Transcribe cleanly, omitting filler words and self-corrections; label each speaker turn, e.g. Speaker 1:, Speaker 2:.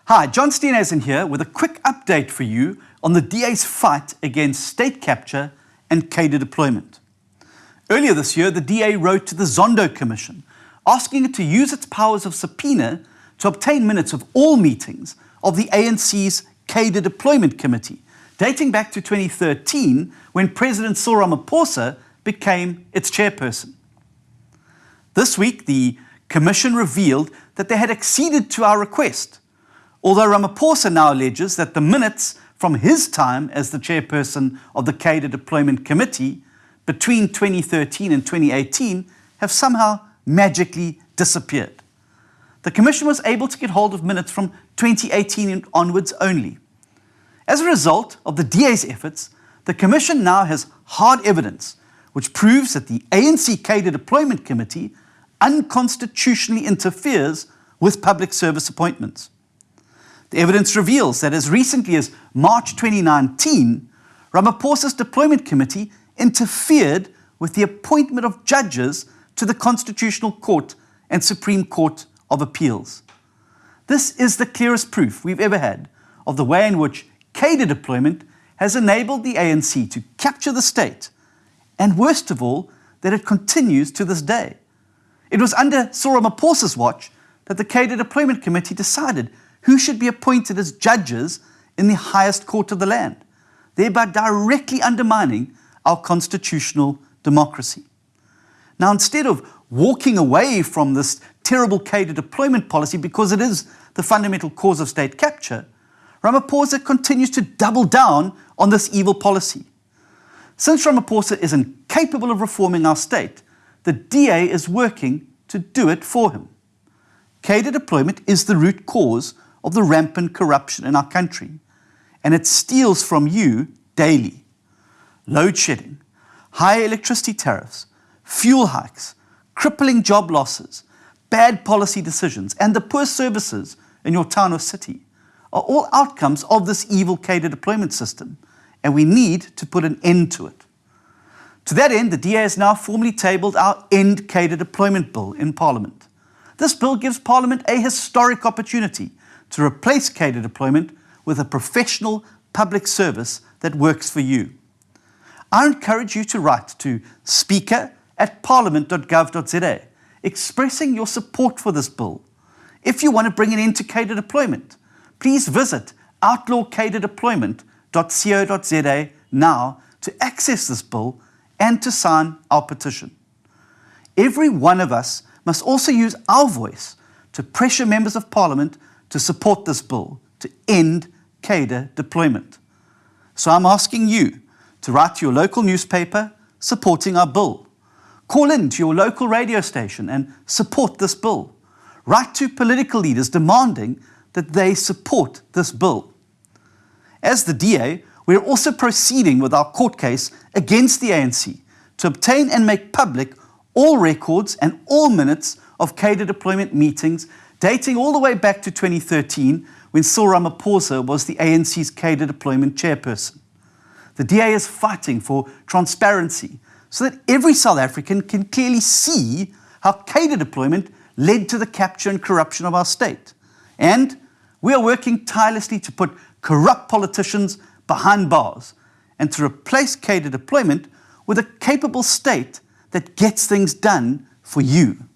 Speaker 1: Hi, John Steenhuisen here with a quick update for you on the DA's fight against state capture and cadre deployment. Earlier this year, the DA wrote to the Zondo Commission asking it to use its powers of subpoena to obtain minutes of all meetings of the ANC's cadre deployment committee, dating back to 2013 when President Ramaphosa became its chairperson. This week, the Commission revealed that they had acceded to our request, although Ramaphosa now alleges that the minutes from his time as the chairperson of the cadre deployment committee between 2013 and 2018 have somehow magically disappeared. The Commission was able to get hold of minutes from 2018 and onwards only. As a result of the DA's efforts, the Commission now has hard evidence which proves that the ANC cadre deployment committee unconstitutionally interferes with public service appointments. The evidence reveals that as recently as March 2019, Ramaphosa's deployment committee interfered with the appointment of judges to the Constitutional Court and Supreme Court of Appeals. This is the clearest proof we've ever had of the way in which cadre deployment has enabled the ANC to capture the state, and worst of all, that it continues to this day. It was under Ramaphosa's watch that the cadre deployment committee decided who should be appointed as judges in the highest court of the land, thereby directly undermining our constitutional democracy. Now, instead of walking away from this terrible cadre deployment policy because it is the fundamental cause of state capture, Ramaphosa continues to double down on this evil policy. Since Ramaphosa is incapable of reforming our state, the DA is working to do it for him. Cadre deployment is the root cause of the rampant corruption in our country, and it steals from you daily. Loadshedding, higher electricity tariffs, fuel hikes, crippling job losses, bad policy decisions, and the poor services in your town or city are all outcomes of this evil cadre deployment system, and we need to put an end to it. To that end, the DA has now formally tabled our End Cadre Deployment Bill in Parliament. This bill gives Parliament a historic opportunity to replace cadre deployment with a professional public service that works for you. I encourage you to write to speaker@parliament.gov.za expressing your support for this bill. If you want to bring an end to cadre deployment, please visit outlawcadredeployment.co.za now to access this bill and to sign our petition. Every one of us must also use our voice to pressure members of Parliament to support this bill to end cadre deployment. So I'm asking you to write to your local newspaper supporting our bill. Call in to your local radio station and support this bill. Write to political leaders demanding that they support this bill. As the DA, we are also proceeding with our court case against the ANC to obtain and make public all records and all minutes of cadre deployment meetings dating all the way back to 2013 when Ramaphosa was the ANC's cadre deployment chairperson. The DA is fighting for transparency so that every South African can clearly see how cadre deployment led to the capture and corruption of our state. And we are working tirelessly to put corrupt politicians behind bars and to replace cadre deployment with a capable state that gets things done for you.